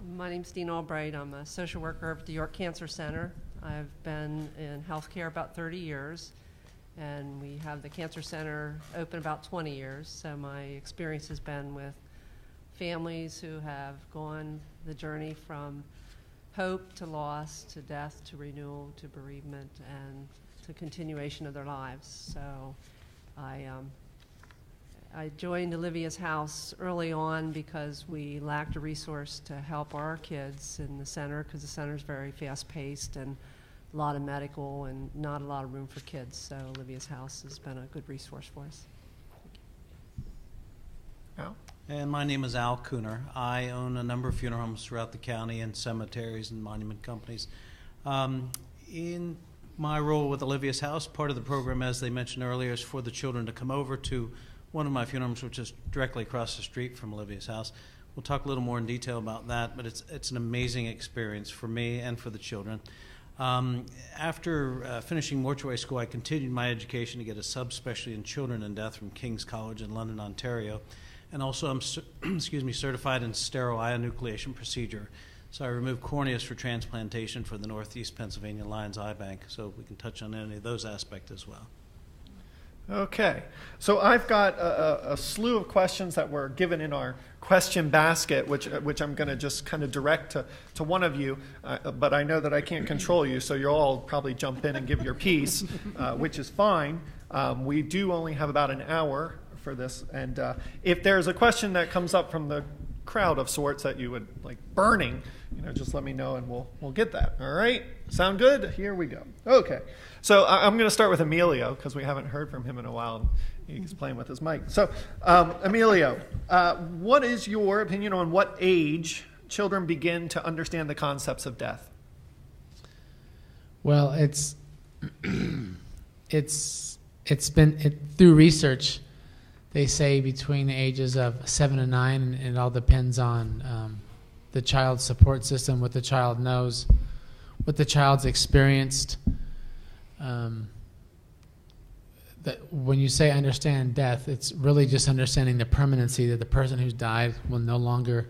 My name's Dean Albright. I'm a social worker at the York Cancer Center. I've been in healthcare about 30 years, and we have the Cancer Center open about 20 years. So my experience has been with families who have gone the journey from hope to loss to death to renewal to bereavement and to continuation of their lives. So I joined Olivia's House early on because we lacked a resource to help our kids in the center, because the center is very fast-paced and a lot of medical and not a lot of room for kids. So Olivia's House has been a good resource for us. Al? And my name is Al Cooner. I own a number of funeral homes throughout the county and cemeteries and monument companies. In my role with Olivia's House, part of the program, as they mentioned earlier, is for the children to come over to one of my funeral homes, which is directly across the street from Olivia's House. We'll talk a little more in detail about that, but it's an amazing experience for me and for the children. After finishing mortuary school, I continued my education to get a subspecialty in children and death from King's College in London, Ontario. And also I'm certified in sterile ionucleation procedure. So I remove corneas for transplantation for the Northeast Pennsylvania Lions Eye Bank. So we can touch on any of those aspects as well. Okay, so I've got a slew of questions that were given in our question basket, which I'm going to just kind of direct to one of you, but I know that I can't control you, so you'll all probably jump in and give your piece, which is fine. We do only have about an hour for this, and if there's a question that comes up from the crowd of sorts that you would like burning, just let me know and we'll get that. All right, sound good? Here we go. Okay, so I'm going to start with Emilio because we haven't heard from him in a while. He's playing with his mic. So Emilio, what is your opinion on what age children begin to understand the concepts of death? Well, it's been through research. They say between the ages of 7 and 9, and it all depends on the child's support system, what the child knows, what the child's experienced. That when you say understand death, it's really just understanding the permanency that the person who's died will no longer.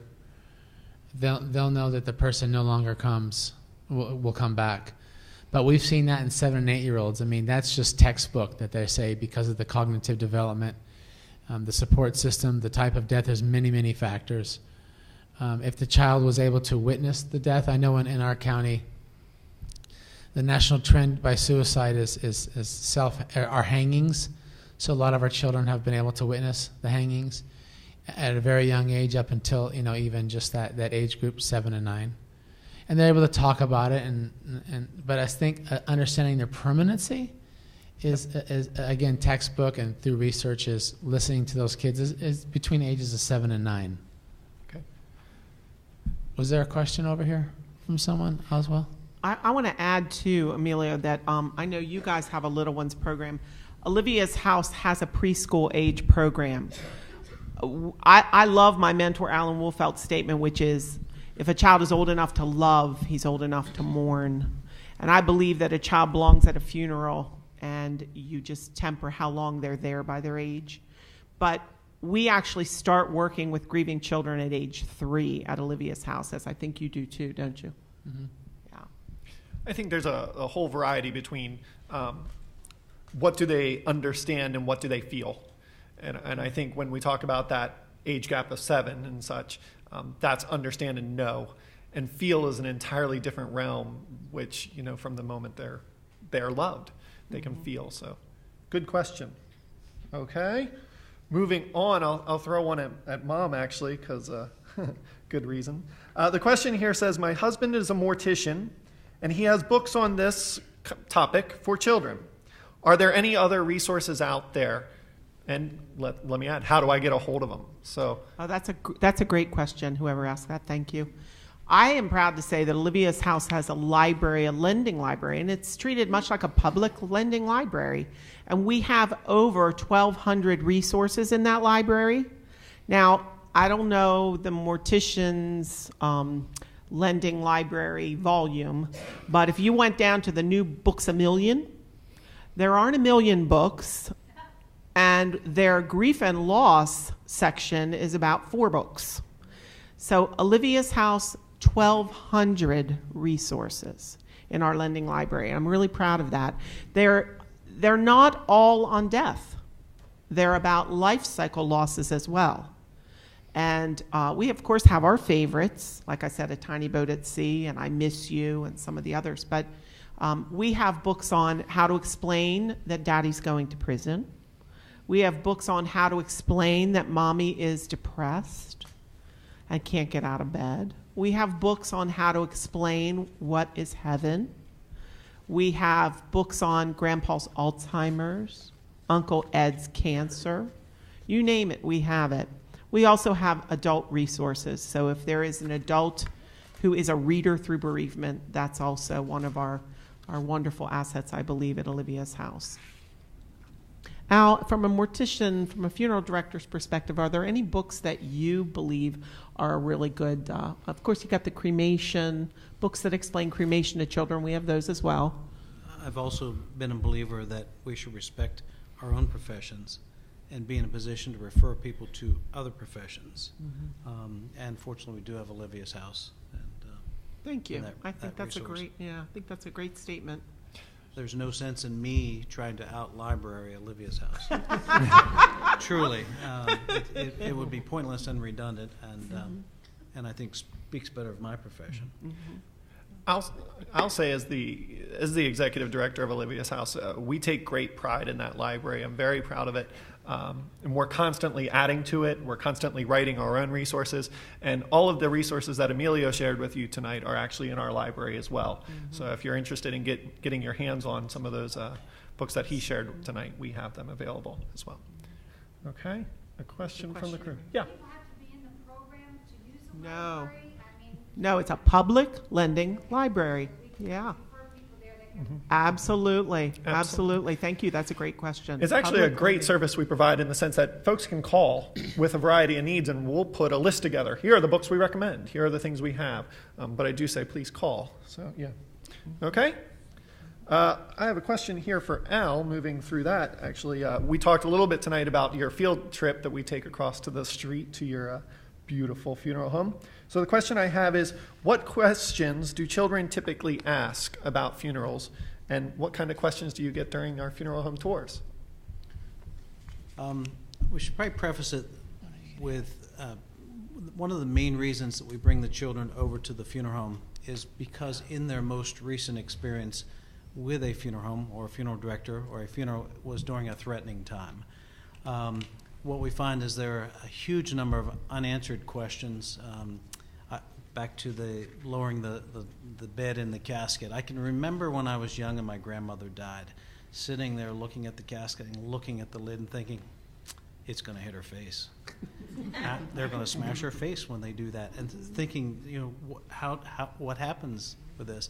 They'll know that the person no longer will come back. But we've seen that in 7 and 8-year-olds. I mean, that's just textbook that they say because of the cognitive development. The support system, the type of death, there's many, many factors. If the child was able to witness the death, I know in our county, the national trend by suicide are hangings. So a lot of our children have been able to witness the hangings at a very young age, up until even just that age group, 7 and 9, and they're able to talk about it. But I think understanding their permanency is again textbook, and through research is listening to those kids is between ages of 7 and 9. Okay. Was there a question over here from someone as well? I want to add to Emilio that I know you guys have a little ones program. Olivia's House has a preschool age program. I love my mentor Alan Wolfeld's statement, which is, if a child is old enough to love, he's old enough to mourn. And I believe that a child belongs at a funeral, and you just temper how long they're there by their age. But we actually start working with grieving children at age 3 at Olivia's House, as I think you do too, don't you? Mm-hmm. Yeah. I think there's a whole variety between what do they understand and what do they feel. And I think when we talk about that age gap of 7 and such, that's understand and know. And feel is an entirely different realm, which, from the moment they're loved, they can feel. So good question. Okay. Moving on, I'll throw one at Mom, actually, because good reason. The question here says, my husband is a mortician, and he has books on this topic for children. Are there any other resources out there? And let me add, how do I get a hold of them? So that's a great question, whoever asked that. Thank you. I am proud to say that Olivia's House has a library, a lending library, and it's treated much like a public lending library. And we have over 1,200 resources in that library. Now, I don't know the mortician's lending library volume, but if you went down to the new Books A Million, there aren't a million books, and their grief and loss section is about 4 books. So Olivia's House 1,200 resources in our lending library. I'm really proud of that. They're not all on death. They're about life cycle losses as well. And we, of course, have our favorites, like I said, A Tiny Boat at Sea and I Miss You and some of the others. But we have books on how to explain that daddy's going to prison. We have books on how to explain that mommy is depressed and can't get out of bed. We have books on how to explain what is heaven. We have books on grandpa's Alzheimer's, Uncle Ed's cancer. You name it, we have it. We also have adult resources. So if there is an adult who is a reader through bereavement, that's also one of our wonderful assets, I believe, at Olivia's House. Al, from a mortician, from a funeral director's perspective, are there any books that you believe are really good? Of course, you got the cremation, books that explain cremation to children. We have those as well. I've also been a believer that we should respect our own professions and be in a position to refer people to other professions. And fortunately, we do have Olivia's House. And, thank you. and that- I think that that's resource. I think that's a great statement. There's no sense in me trying to out-library Olivia's House. Truly. It would be pointless and redundant, and I think speaks better of my profession. I'll say as the executive director of Olivia's House, we take great pride in that library. I'm very proud of it. And we're constantly adding to it. We're constantly writing our own resources. And all of the resources that Emilio shared with you tonight are actually in our library as well. So if you're interested in getting your hands on some of those books that he shared tonight, we have them available as well. Okay, a question from the crew. Yeah. People have to be in the program to use the No. library? I mean, No, it's a public lending library. Yeah. for people there that can Absolutely. Absolutely. Thank you. That's a great question. It's actually a Public great lending. service we provide in the sense that folks can call with a variety of needs and we'll put a list together. Here are the books we recommend. Here are the things we have. But I do say please call. So, yeah. Okay. I have a question here for Al, moving through that. Actually, we talked a little bit tonight about your field trip that we take across to the street to your beautiful funeral home. So the question I have is, what questions do children typically ask about funerals, and what kind of questions do you get during our funeral home tours? We should probably preface it with one of the main reasons that we bring the children over to the funeral home is because in their most recent experience with a funeral home or a funeral director or a funeral was during a threatening time. What we find is there are a huge number of unanswered questions. Back to the lowering the bed in the casket. I can remember when I was young and my grandmother died, sitting there looking at the casket and looking at the lid and thinking, it's going to hit her face. They're going to smash her face when they do that, and thinking, what happens with this?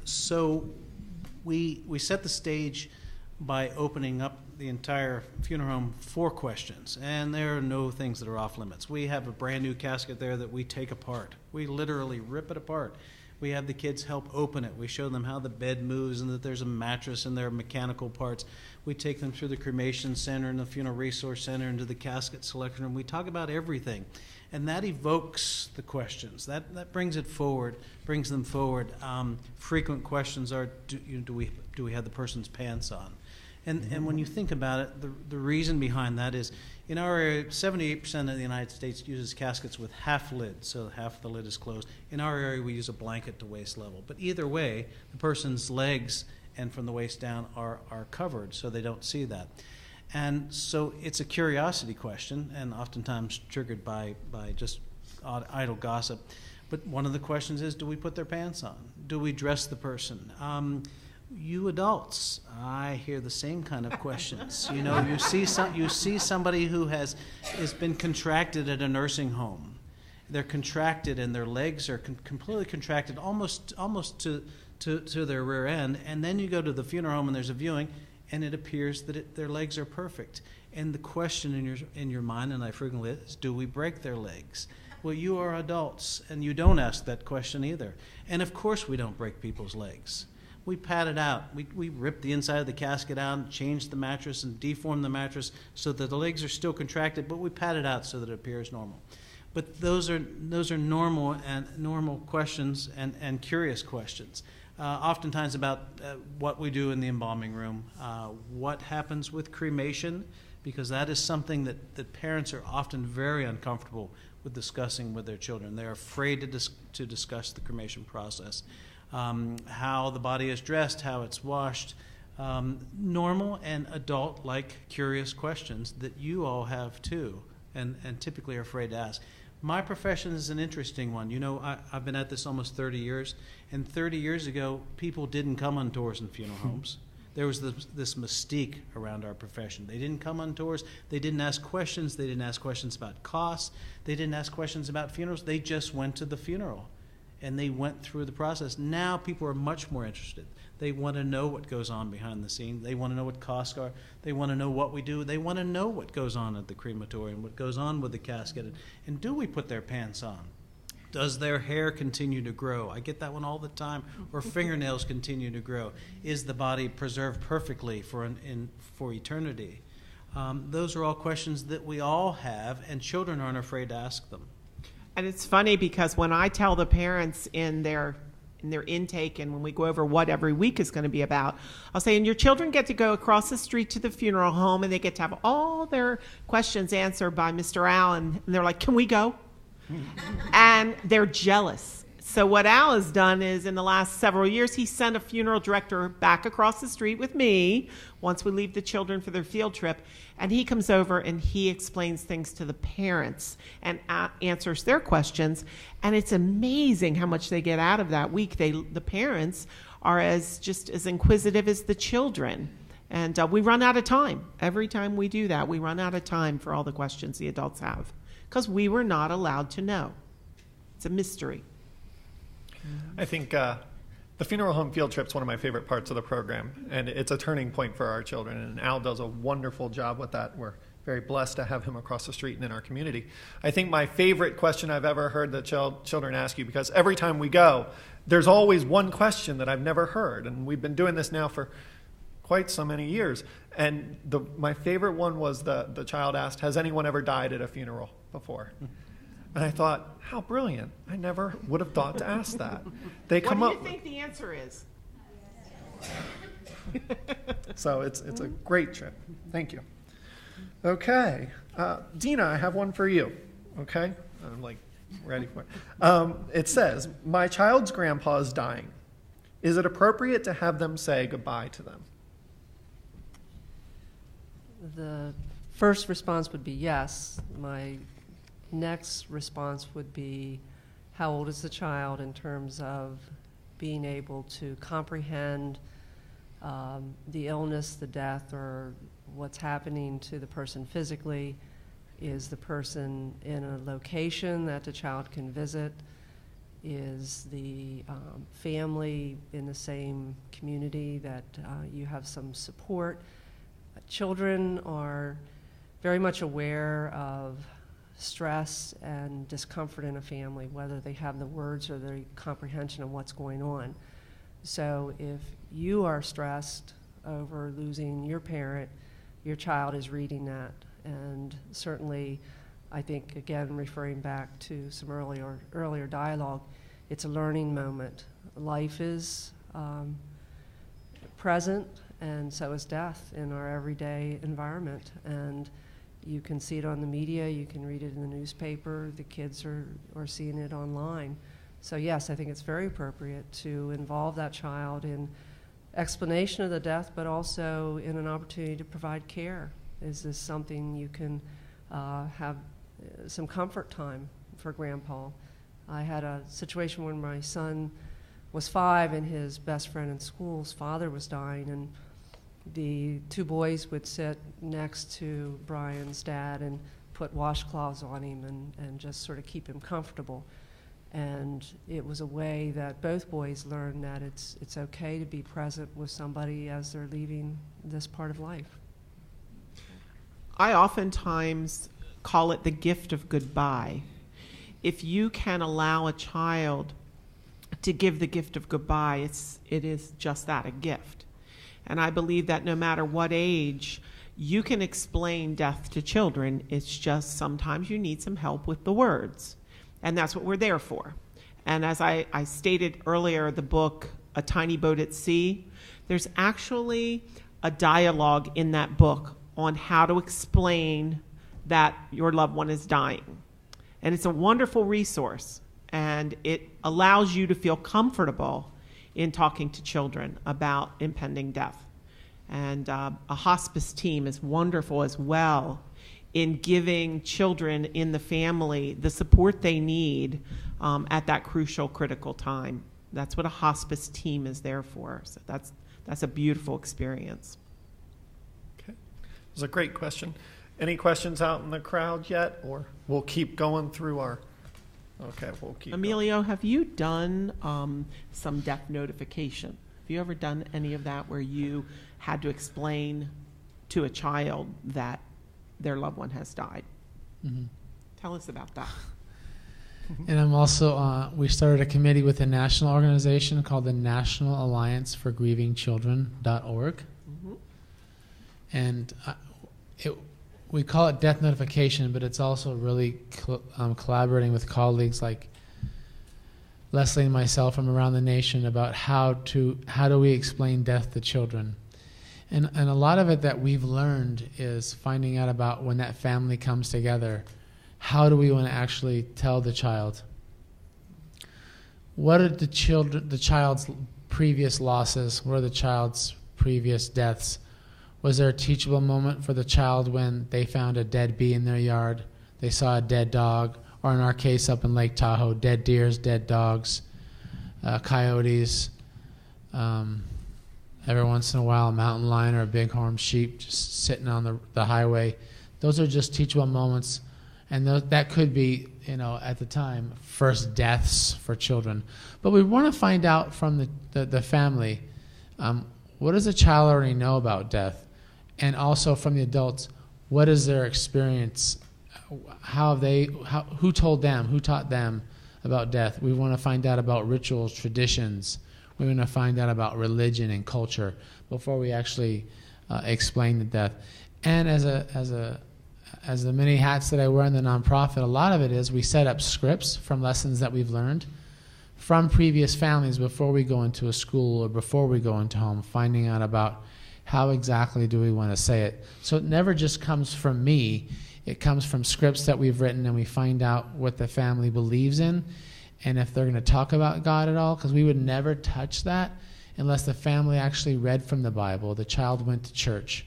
So we set the stage by opening up the entire funeral home for questions, and there are no things that are off limits. We have a brand new casket there that we take apart. We literally rip it apart. We have the kids help open it. We show them how the bed moves and that there's a mattress and there are mechanical parts. We take them through the cremation center and the funeral resource center into the casket selection room. We talk about everything, and that evokes the questions. That brings it forward, brings them forward. Frequent questions are, do we have the person's pants on? And when you think about it, the reason behind that is, in our area, 78% of the United States uses caskets with half lid, so half the lid is closed. In our area, we use a blanket to waist level. But either way, the person's legs and from the waist down are covered, so they don't see that. And so it's a curiosity question, and oftentimes triggered by just idle gossip. But one of the questions is, do we put their pants on? Do we dress the person? You adults, I hear the same kind of questions. You see somebody who has been contracted at a nursing home. They're contracted and their legs are completely contracted, almost to their rear end. And then you go to the funeral home and there's a viewing, and it appears that their legs are perfect. And the question in your mind, and I frequently is, do we break their legs? Well, you are adults, and you don't ask that question either. And of course, we don't break people's legs. We pat it out. We rip the inside of the casket out and change the mattress and deform the mattress so that the legs are still contracted, but we pat it out so that it appears normal. But those are normal questions and curious questions. Oftentimes about what we do in the embalming room, what happens with cremation, because that is something that parents are often very uncomfortable with discussing with their children. They're afraid to discuss the cremation process, how the body is dressed, how it's washed, normal and adult-like curious questions that you all have too, and typically are afraid to ask. My profession is an interesting one. You know, I've been at this almost 30 years, and 30 years ago, people didn't come on tours in funeral homes. There was this mystique around our profession. They didn't come on tours. They didn't ask questions. They didn't ask questions about costs. They didn't ask questions about funerals. They just went to the funeral, and they went through the process. Now people are much more interested. They want to know what goes on behind the scenes. They want to know what costs are. They want to know what we do. They want to know what goes on at the crematorium, what goes on with the casket. And do we put their pants on? Does their hair continue to grow? I get that one all the time. Or fingernails continue to grow. Is the body preserved perfectly for eternity? Those are all questions that we all have, and children aren't afraid to ask them. And it's funny because when I tell the parents in their intake and when we go over what every week is going to be about, I'll say, and your children get to go across the street to the funeral home and they get to have all their questions answered by Mr. Allen. And they're like, can we go? And they're jealous. So what Al has done is in the last several years, he sent a funeral director back across the street with me once we leave the children for their field trip. And he comes over and he explains things to the parents and answers their questions. And it's amazing how much they get out of that week. The parents are just as inquisitive as the children. And we run out of time. Every time we do that, we run out of time for all the questions the adults have because we were not allowed to know. It's a mystery. I think the funeral home field trip is one of my favorite parts of the program, and it's a turning point for our children, and Al does a wonderful job with that. We're very blessed to have him across the street and in our community. I think my favorite question I've ever heard that children ask you, because every time we go, there's always one question that I've never heard, and we've been doing this now for quite so many years. And my favorite one was the child asked, has anyone ever died at a funeral before? And I thought, how brilliant. I never would have thought to ask that. They come What up. do you think the answer is? So it's a great trip. Thank you. Okay. Dina, I have one for you. Okay? I'm like ready for it. It says, my child's grandpa is dying. Is it appropriate to have them say goodbye to them? The first response would be yes. My next response would be, how old is the child in terms of being able to comprehend the illness, the death, or what's happening to the person physically? Is the person in a location that the child can visit? Is the family in the same community that you have some support? Children are very much aware of stress and discomfort in a family, whether they have the words or the comprehension of what's going on. So if you are stressed over losing your parent, your child is reading that. And certainly, I think, again, referring back to some earlier dialogue, it's a learning moment. Life is present, and so is death in our everyday environment. And you can see it on the media, you can read it in the newspaper, the kids are seeing it online. So yes, I think it's very appropriate to involve that child in explanation of the death, but also in an opportunity to provide care. Is this something you can have some comfort time for Grandpa? I had a situation when my son was 5 and his best friend in school's father was dying, and the 2 boys would sit next to Brian's dad and put washcloths on him and just sort of keep him comfortable. And it was a way that both boys learned that it's okay to be present with somebody as they're leaving this part of life. I oftentimes call it the gift of goodbye. If you can allow a child to give the gift of goodbye, it is just that, a gift. And I believe that no matter what age, You can explain death to children. It's just sometimes you need some help with the words. And that's what we're there for. And as I stated earlier, the book, A Tiny Boat at Sea, there's actually a dialogue in that book on how to explain that your loved one is dying. And it's a wonderful resource. And it allows you to feel comfortable in talking to children about impending death. And a hospice team is wonderful as well in giving children in the family the support they need at that crucial, critical time. That's what a hospice team is there for. So that's a beautiful experience. Okay. It was a great question. Any questions out in the crowd yet? Or we'll keep going through our... Okay, we'll keep Emilio, have you done some death notification? Have you ever done any of that where you had to explain to a child that their loved one has died? Mm-hmm. Tell us about that. And I'm also, we started a committee with a national organization called the National Alliance for Grieving Children.org. Mm-hmm. And we call it death notification, but it's also really collaborating with colleagues like Leslie and myself from around the nation about how do we explain death to children. And a lot of it that we've learned is finding out about when that family comes together. How do we want to actually tell the child? What are the child's previous losses? What are the child's previous deaths? Was there a teachable moment for the child when they found a dead bee in their yard? They saw a dead dog, or in our case up in Lake Tahoe, dead deers, dead dogs, coyotes. Every once in a while, a mountain lion or a bighorn sheep just sitting on the highway. Those are just teachable moments. And that could be, at the time, first deaths for children. But we want to find out from the family, what does the child already know about death? And also from the adults, what is their experience? Who told them, who taught them about death? We want to find out about rituals, traditions. We want to find out about religion and culture before we actually explain the death. And as the many hats that I wear in the nonprofit, a lot of it is we set up scripts from lessons that we've learned from previous families before we go into a school or before we go into home, finding out about how exactly do we want to say it. So it never just comes from me. It comes from scripts that we've written, and we find out what the family believes in and if they're going to talk about God at all, because we would never touch that unless the family actually read from the Bible, the child went to church.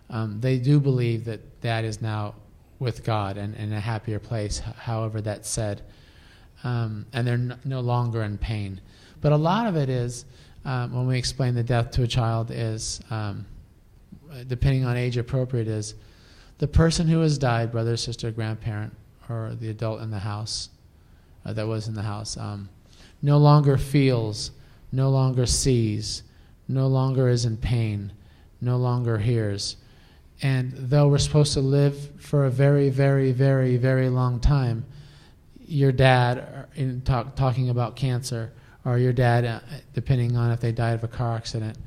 They do believe that dad is now with God and in a happier place, however that's said. And they're no longer in pain. But a lot of it is, when we explain the death to a child is, depending on age appropriate, is the person who has died, brother, sister, grandparent, or the adult in the house, that was in the house, no longer feels, no longer sees, no longer is in pain, no longer hears. And though we're supposed to live for a very, very, very, very long time, your dad, talking about cancer, or your dad, depending on if they died of a car accident,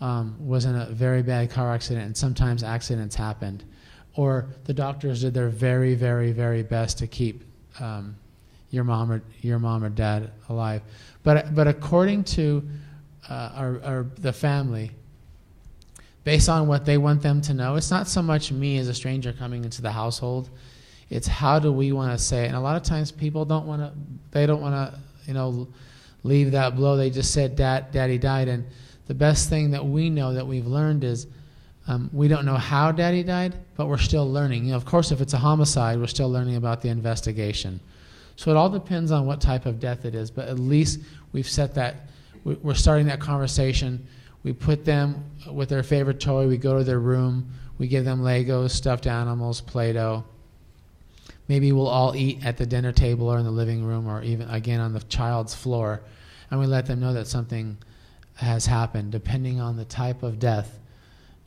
was in a very bad car accident, and sometimes accidents happened. Or the doctors did their very, very, very best to keep your mom or dad alive. But according to the family, based on what they want them to know, it's not so much me as a stranger coming into the household. It's how do we want to say it. And a lot of times people don't want to, leave that blow. They just said daddy died. And the best thing that we know that we've learned is we don't know how daddy died, but we're still learning. Of course, if it's a homicide, we're still learning about the investigation. So it all depends on what type of death it is. But at least we've set that, we're starting that conversation. We put them with their favorite toy. We go to their room. We give them Legos, stuffed animals, Play-Doh. Maybe we'll all eat at the dinner table or in the living room or even, again, on the child's floor. And we let them know that something has happened, depending on the type of death.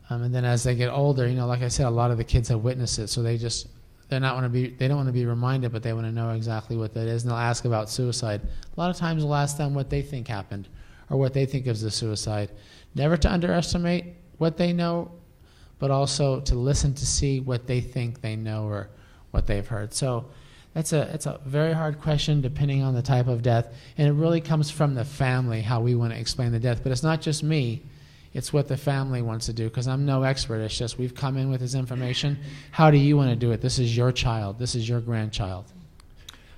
And then as they get older, like I said, a lot of the kids have witnessed it, so they don't want to be reminded, but they want to know exactly what that is. And they'll ask about suicide. A lot of times we'll ask them what they think happened or what they think is the suicide. Never to underestimate what they know, but also to listen to see what they think they know or what they've heard. So it's a very hard question depending on the type of death, and it really comes from the family how we want to explain the death. But it's not just me. It's what the family wants to do, because I'm no expert. It's just we've come in with this information. How do you want to do it? This is your child. This is your grandchild.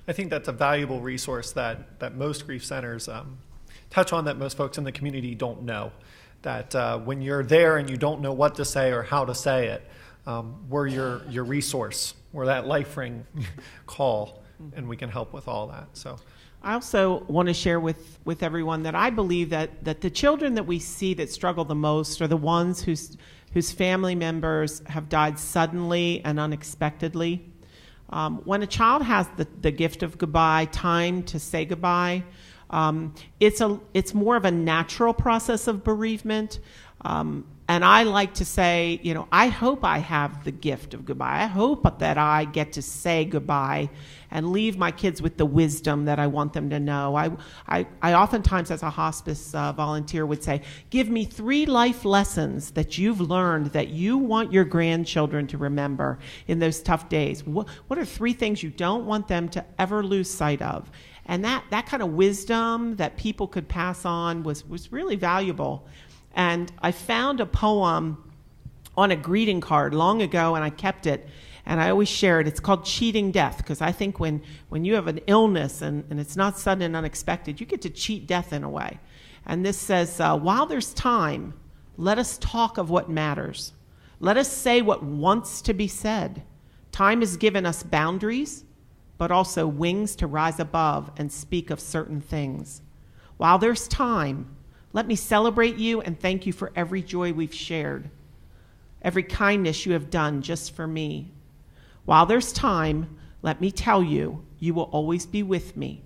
I think that's a valuable resource that most grief centers touch on, that most folks in the community don't know. That when you're there and you don't know what to say or how to say it, we're your resource. We're that life ring call, and we can help with all that. So, I also want to share with everyone that I believe that the children that we see that struggle the most are the ones whose family members have died suddenly and unexpectedly. When a child has the gift of goodbye, time to say goodbye, it's more of a natural process of bereavement. And I like to say, I hope I have the gift of goodbye. I hope that I get to say goodbye and leave my kids with the wisdom that I want them to know. I oftentimes, as a hospice volunteer, would say, give me 3 life lessons that you've learned that you want your grandchildren to remember in those tough days. What are 3 things you don't want them to ever lose sight of? And that kind of wisdom that people could pass on was really valuable. And I found a poem on a greeting card long ago, and I kept it, and I always share it. It's called Cheating Death, because I think when you have an illness and it's not sudden and unexpected, you get to cheat death in a way. And this says, while there's time, let us talk of what matters. Let us say what wants to be said. Time has given us boundaries, but also wings to rise above and speak of certain things. While there's time, let me celebrate you and thank you for every joy we've shared, every kindness you have done just for me. While there's time, let me tell you, you will always be with me.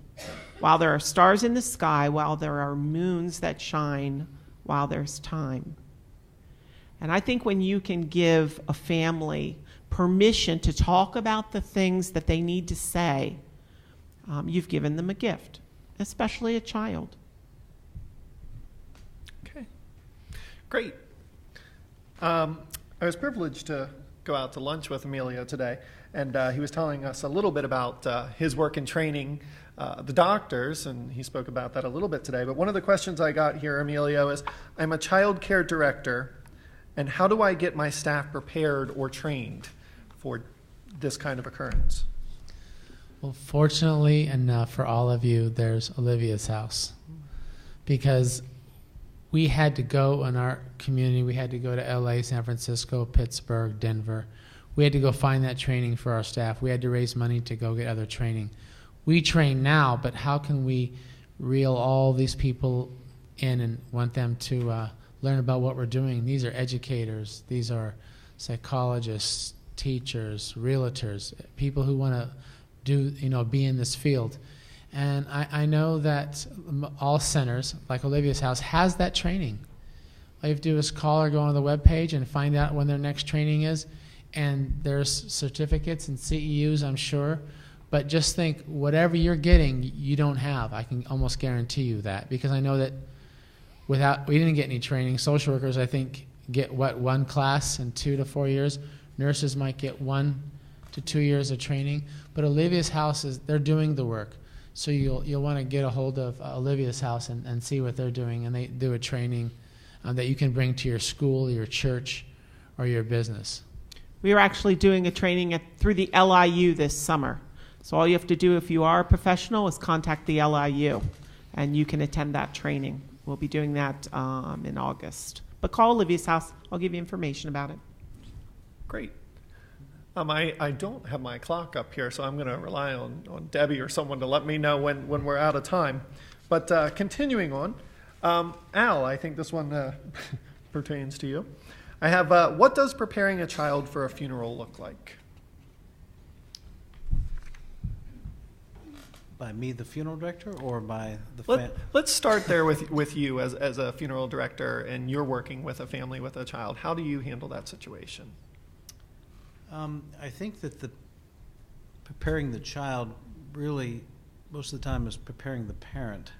While there are stars in the sky, while there are moons that shine, while there's time. And I think when you can give a family permission to talk about the things that they need to say, you've given them a gift, especially a child. Great. I was privileged to go out to lunch with Emilio today, and he was telling us a little bit about his work in training the doctors, and he spoke about that a little bit today. But one of the questions I got here, Emilio, is, I'm a child care director, and how do I get my staff prepared or trained for this kind of occurrence? Well, fortunately enough for all of you, there's Olivia's House, because we had to go in our community. We had to go to LA, San Francisco, Pittsburgh, Denver. We had to go find that training for our staff. We had to raise money to go get other training. We train now, but how can we reel all these people in and want them to learn about what we're doing? These are educators. These are psychologists, teachers, realtors, people who want to be in this field. And I know that all centers, like Olivia's House, has that training. All you have to do is call or go on the webpage and find out when their next training is. And there's certificates and CEUs, I'm sure. But just think, whatever you're getting, you don't have. I can almost guarantee you that. Because I know that we didn't get any training. Social workers, I think, get, 1 class in 2 to 4 years. Nurses might get 1 to 2 years of training. But Olivia's House, they're doing the work. So you'll want to get a hold of Olivia's House and see what they're doing, and they do a training that you can bring to your school, your church, or your business. We are actually doing a training through the LIU this summer. So all you have to do if you are a professional is contact the LIU, and you can attend that training. We'll be doing that in August. But call Olivia's House. I'll give you information about it. Great. I don't have my clock up here, so I'm going to rely on Debbie or someone to let me know when we're out of time. But continuing on, Al, I think this one pertains to you. I have, what does preparing a child for a funeral look like? By me, the funeral director, or by the Let's start there with you as a funeral director, and you're working with a family with a child. How do you handle that situation? I think that preparing the child really, most of the time, is preparing the parent.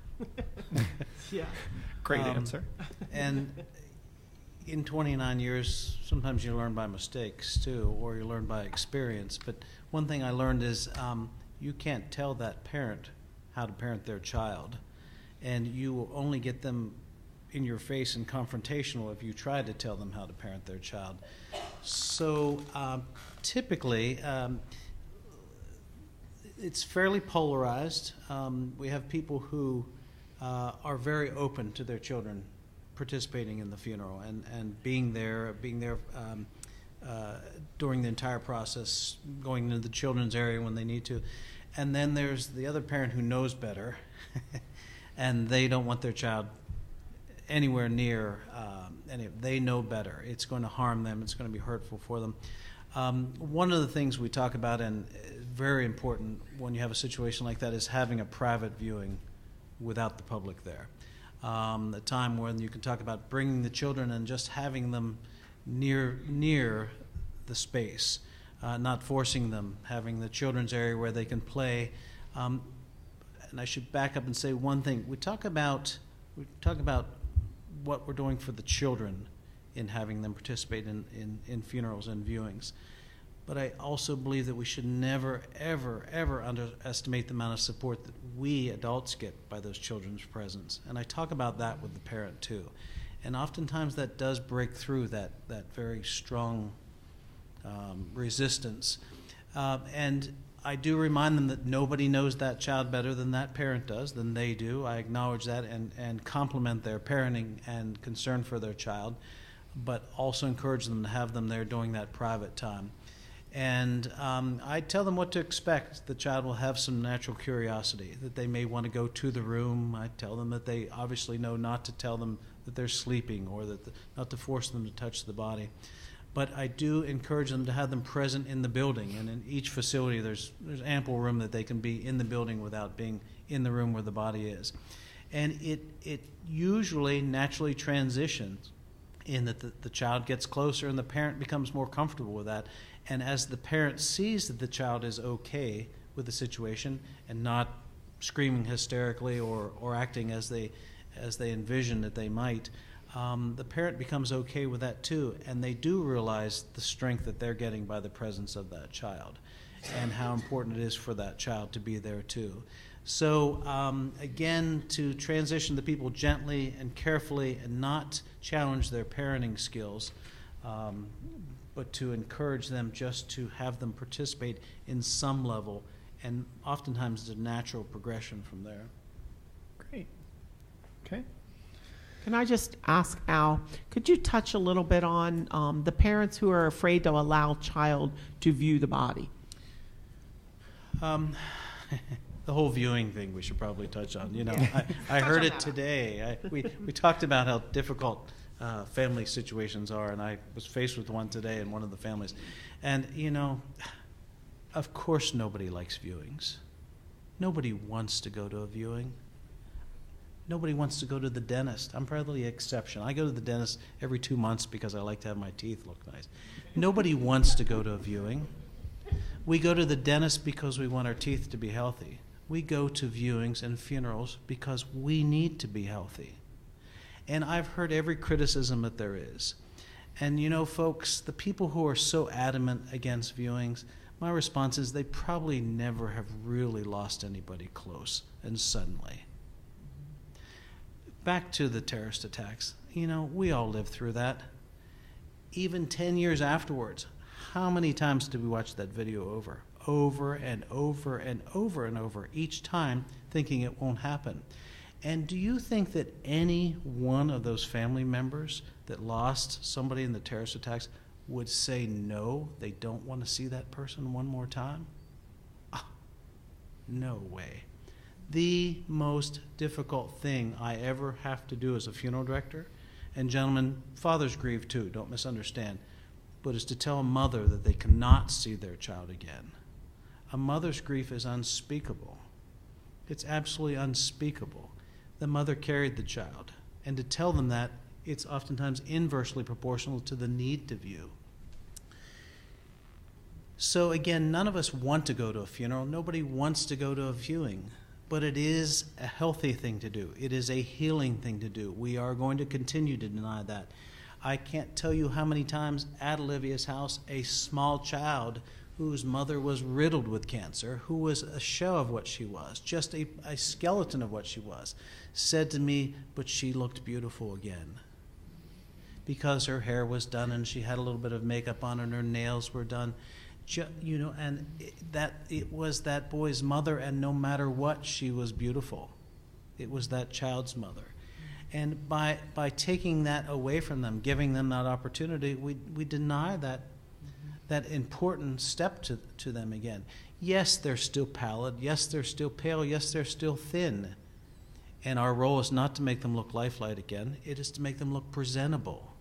Yeah. Great answer. And, in 29 years, sometimes you learn by mistakes too, or you learn by experience. But one thing I learned is you can't tell that parent how to parent their child, and you will only get them in your face and confrontational if you try to tell them how to parent their child. So typically, it's fairly polarized. We have people who are very open to their children participating in the funeral and being there during the entire process, going into the children's area when they need to. And then there's the other parent who knows better, and they don't want their child anywhere near, and they know better. It's going to harm them. It's going to be hurtful for them. One of the things we talk about, and very important when you have a situation like that, is having a private viewing without the public there. A time when you can talk about bringing the children and just having them near the space, not forcing them, having the children's area where they can play. And I should back up and say one thing. We talk about what we're doing for the children in having them participate in funerals and viewings. But I also believe that we should never, ever, ever underestimate the amount of support that we adults get by those children's presence. And I talk about that with the parent too. And oftentimes that does break through that very strong resistance. And I do remind them that nobody knows that child better than that parent does, than they do. I acknowledge that and compliment their parenting and concern for their child, but also encourage them to have them there during that private time. And I tell them what to expect. The child will have some natural curiosity, that they may want to go to the room. I tell them that they obviously know not to tell them that they're sleeping, or that not to force them to touch the body. But I do encourage them to have them present in the building. And in each facility, there's ample room that they can be in the building without being in the room where the body is. And it usually naturally transitions in that the child gets closer and the parent becomes more comfortable with that. And as the parent sees that the child is okay with the situation and not screaming hysterically or acting as they envision that they might, the parent becomes okay with that too, and they do realize the strength that they're getting by the presence of that child and how important it is for that child to be there too. So again, to transition the people gently and carefully and not challenge their parenting skills, but to encourage them just to have them participate in some level, and oftentimes it's a natural progression from there. Great. Okay. Can I just ask Al, could you touch a little bit on the parents who are afraid to allow child to view the body? The whole viewing thing we should probably touch on. You know, I heard it today. We talked about how difficult family situations are, and I was faced with one today in one of the families. And, you know, of course nobody likes viewings. Nobody wants to go to a viewing. Nobody wants to go to the dentist. I'm probably the exception. I go to the dentist every 2 months because I like to have my teeth look nice. Nobody wants to go to a viewing. We go to the dentist because we want our teeth to be healthy. We go to viewings and funerals because we need to be healthy. And I've heard every criticism that there is. And you know, folks, the people who are so adamant against viewings, my response is they probably never have really lost anybody close and suddenly. Back to the terrorist attacks. You know, we all lived through that. Even 10 years afterwards, how many times did we watch that video over and over and over and over, each time thinking it won't happen? And do you think that any one of those family members that lost somebody in the terrorist attacks would say no, they don't want to see that person one more time? No way. The most difficult thing I ever have to do as a funeral director, and gentlemen, fathers grieve too, don't misunderstand, but is to tell a mother that they cannot see their child again. A mother's grief is unspeakable. It's absolutely unspeakable. The mother carried the child, and to tell them that, it's oftentimes inversely proportional to the need to view. So again, none of us want to go to a funeral. Nobody wants to go to a viewing. But it is a healthy thing to do. It is a healing thing to do. We are going to continue to deny that. I can't tell you how many times at Olivia's house a small child whose mother was riddled with cancer, who was a shell of what she was, just a skeleton of what she was, said to me, "But she looked beautiful again." Because her hair was done and she had a little bit of makeup on and her nails were done. And it was that boy's mother, and no matter what, she was beautiful. It was that child's mother. And by taking that away from them, giving them that opportunity, we deny that important step to them again. Yes, they're still pallid. Yes, they're still pale. Yes, they're still thin. And our role is not to make them look lifelike again. It is to make them look presentable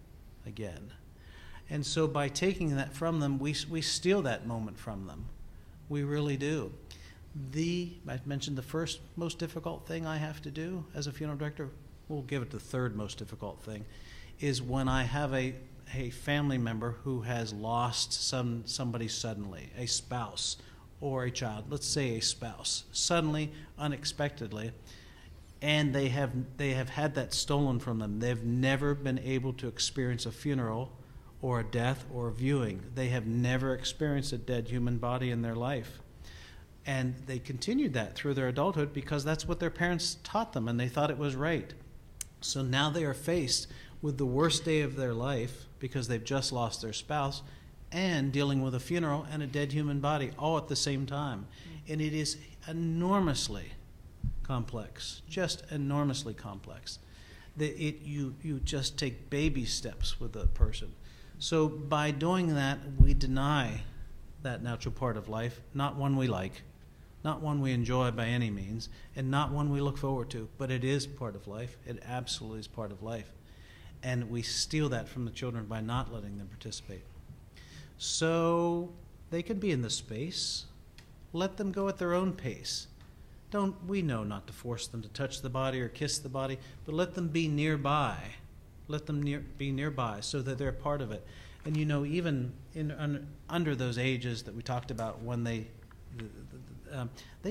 again. And so by taking that from them, we steal that moment from them. We really do. I mentioned the first most difficult thing I have to do as a funeral director. We'll give it the third most difficult thing, is when I have a family member who has lost somebody suddenly, a spouse or a child, let's say a spouse, suddenly, unexpectedly, and they have had that stolen from them. They've never been able to experience a funeral or a death or a viewing. They have never experienced a dead human body in their life. And they continued that through their adulthood because that's what their parents taught them and they thought it was right. So now they are faced with the worst day of their life because they've just lost their spouse and dealing with a funeral and a dead human body all at the same time. And it is enormously complex, just enormously complex. You just take baby steps with a person. So by doing that, we deny that natural part of life, not one we like, not one we enjoy by any means, and not one we look forward to, but it is part of life. It absolutely is part of life. And we steal that from the children by not letting them participate. So they can be in the space. Let them go at their own pace. We know not to force them to touch the body or kiss the body, but let them be nearby. Let them be nearby so that they're part of it. And even under those ages that we talked about, when they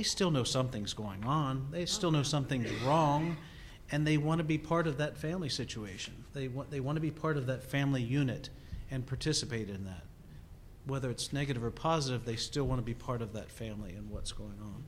still know something's going on. They still know something's wrong, and they want to be part of that family situation. They want to be part of that family unit and participate in that. Whether it's negative or positive, they still want to be part of that family and what's going on.